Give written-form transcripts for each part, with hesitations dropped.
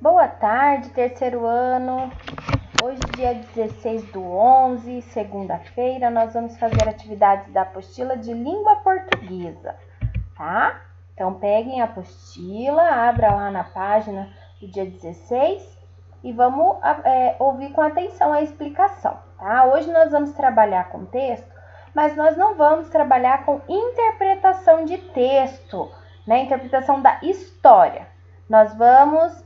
Boa tarde, terceiro ano. Hoje, dia 16/11, segunda-feira, nós vamos fazer atividades da apostila de língua portuguesa, tá? Então, peguem a apostila, abra lá na página do dia 16 e vamos ouvir com atenção a explicação, tá? Hoje nós vamos trabalhar com texto, mas nós não vamos trabalhar com interpretação de texto, né? Interpretação da história. Nós vamos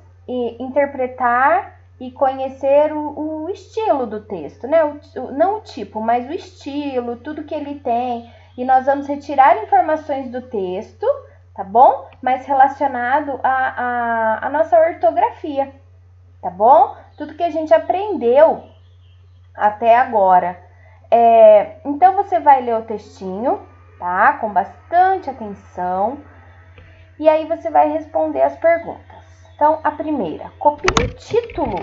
interpretar e conhecer o estilo do texto, né? Não o tipo, mas o estilo, tudo que ele tem. E nós vamos retirar informações do texto, tá bom? Mas relacionado à nossa ortografia, tá bom? Tudo que a gente aprendeu até agora. Então, você vai ler o textinho, tá? Com bastante atenção. E aí, você vai responder as perguntas. Então, a primeira, copie o título.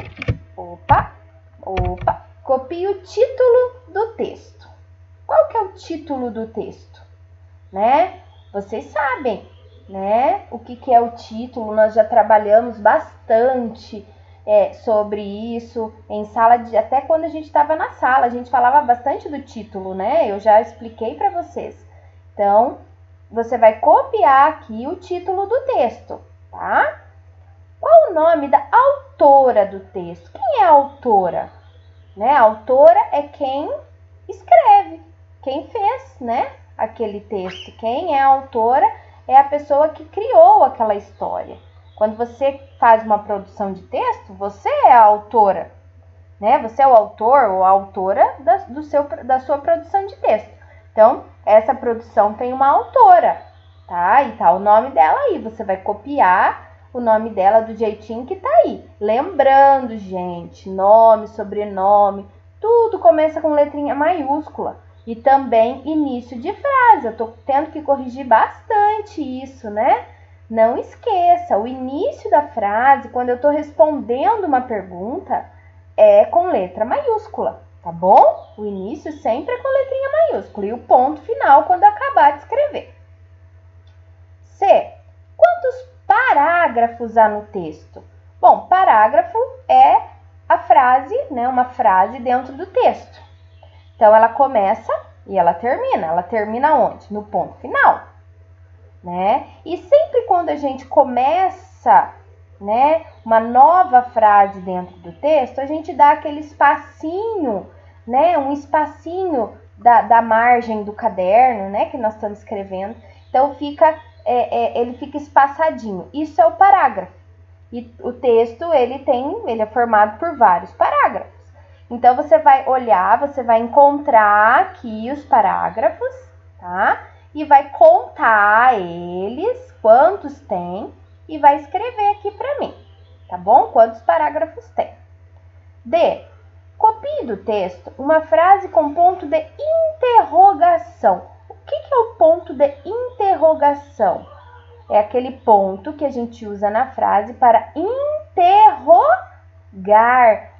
Copie o título do texto. Qual que é o título do texto? Né? Vocês sabem, né? O que é o título? Nós já trabalhamos bastante sobre isso em sala, até quando a gente estava na sala, a gente falava bastante do título, né? Eu já expliquei para vocês. Então, você vai copiar aqui o título do texto, tá? Qual o nome da autora do texto? Quem é a autora? Né? A autora é quem escreve, quem fez, né, aquele texto. Quem é a autora é a pessoa que criou aquela história. Quando você faz uma produção de texto, você é a autora, né? Você é o autor ou a autora da sua produção de texto. Então, essa produção tem uma autora, tá? E tá o nome dela aí. Você vai copiar o nome dela do jeitinho que tá aí. Lembrando, gente, nome, sobrenome, tudo começa com letrinha maiúscula. E também início de frase. Eu tô tendo que corrigir bastante isso, né? Não esqueça, o início da frase, quando eu tô respondendo uma pergunta, é com letra maiúscula, tá bom? O início sempre é com letrinha maiúscula. E o ponto final quando acabar de escrever. C. Quantos parágrafos há no texto? Bom, parágrafo é a frase, né? Uma frase dentro do texto. Então, ela começa e ela termina. Ela termina onde? No ponto final, né? E sempre quando a gente começa, né, uma nova frase dentro do texto, a gente dá aquele espacinho, né? Um espacinho da margem do caderno, né? Que nós estamos escrevendo. Então, ele fica espaçadinho. Isso é o parágrafo. E o texto, ele é formado por vários parágrafos. Então, você vai olhar, você vai encontrar aqui os parágrafos, tá? E vai contar eles, quantos tem, e vai escrever aqui para mim, tá bom? Quantos parágrafos tem. D. Copie do texto uma frase com ponto de interrogação. O que é o ponto de interrogação? É aquele ponto que a gente usa na frase para interrogar.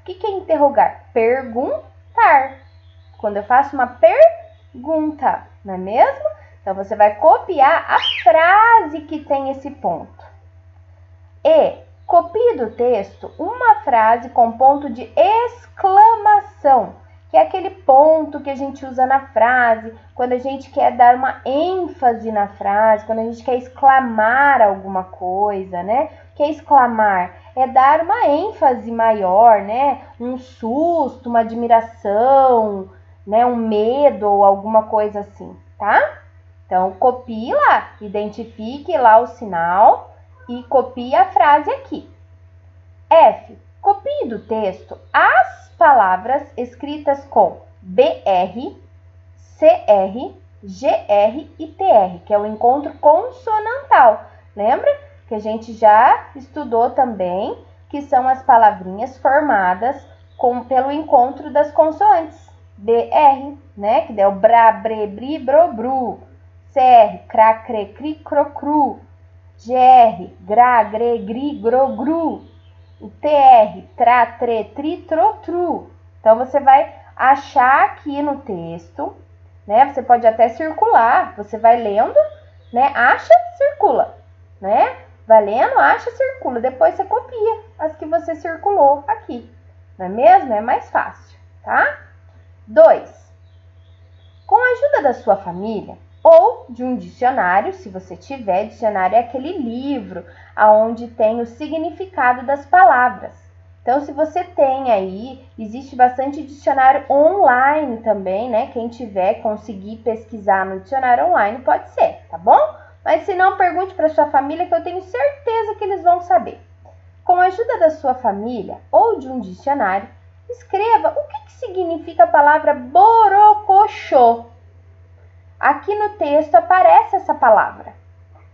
O que é interrogar? Perguntar. Quando eu faço uma pergunta, não é mesmo? Então, você vai copiar a frase que tem esse ponto. E copie do texto uma frase com ponto de exclamação, que é aquele ponto que a gente usa na frase, quando a gente quer dar uma ênfase na frase, quando a gente quer exclamar alguma coisa, né? O que é exclamar? É dar uma ênfase maior, né? Um susto, uma admiração, né? Um medo ou alguma coisa assim, tá? Então, copie lá, identifique lá o sinal e copie a frase aqui. F. Copie do texto as palavras escritas com BR, CR, GR e TR, que é o encontro consonantal. Lembra que a gente já estudou também que são as palavrinhas formadas pelo encontro das consoantes. BR, né? Que deu bra, bre, bri, bro, bru. CR, cra, cre, cri, cro, cru. GR, gra, gre, gri, gro, gru. O TR, tra, tre, tri, tro, tru. Então, você vai achar aqui no texto, né? Você pode até circular, você vai lendo, né? Acha, circula, né? Valendo, acha, circula. Depois você copia as que você circulou aqui. Não é mesmo? É mais fácil, tá? 2. Com a ajuda da sua família ou de um dicionário, se você tiver, dicionário é aquele livro onde tem o significado das palavras. Então, se você tem aí, existe bastante dicionário online também, né? Quem tiver, conseguir pesquisar no dicionário online, pode ser, tá bom? Mas se não, pergunte para sua família que eu tenho certeza que eles vão saber. Com a ajuda da sua família ou de um dicionário, escreva o que significa a palavra borocochô. Aqui no texto aparece essa palavra.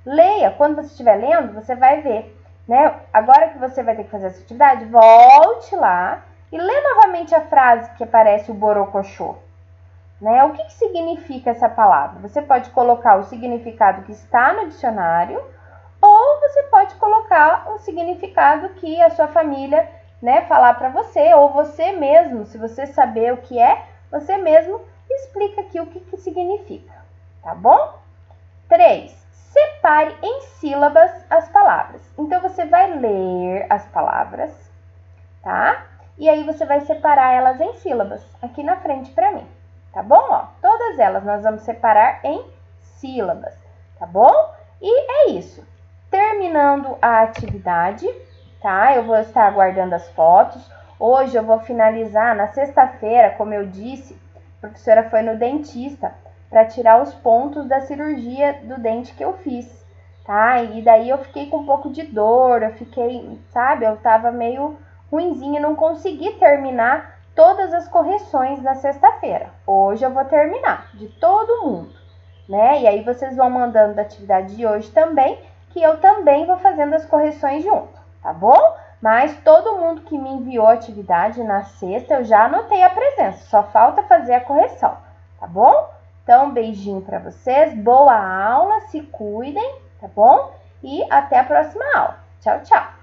Leia, quando você estiver lendo, você vai ver, né? Agora que você vai ter que fazer essa atividade, volte lá e lê novamente a frase que aparece o borocochô. Né? O que significa essa palavra? Você pode colocar o significado que está no dicionário ou você pode colocar o significado que a sua família, né, falar para você, ou você mesmo, se você saber o que é, você mesmo explica aqui o que significa, tá bom? 3. Separe em sílabas as palavras. Então, você vai ler as palavras, tá? E aí, você vai separar elas em sílabas, aqui na frente para mim, tá bom? Ó, todas elas nós vamos separar em sílabas, tá bom? E é isso. Terminando a atividade, tá? Eu vou estar aguardando as fotos. Hoje eu vou finalizar na sexta-feira, como eu disse, a professora foi no dentista para tirar os pontos da cirurgia do dente que eu fiz, tá? E daí eu fiquei com um pouco de dor, eu fiquei, sabe? Eu tava meio ruinzinha, não consegui terminar todas as correções na sexta-feira. Hoje eu vou terminar, de todo mundo, né? E aí vocês vão mandando da atividade de hoje também, que eu também vou fazendo as correções junto, tá bom? Mas todo mundo que me enviou a atividade na sexta, eu já anotei a presença, só falta fazer a correção, tá bom? Então, um beijinho para vocês, boa aula, se cuidem, tá bom? E até a próxima aula. Tchau, tchau!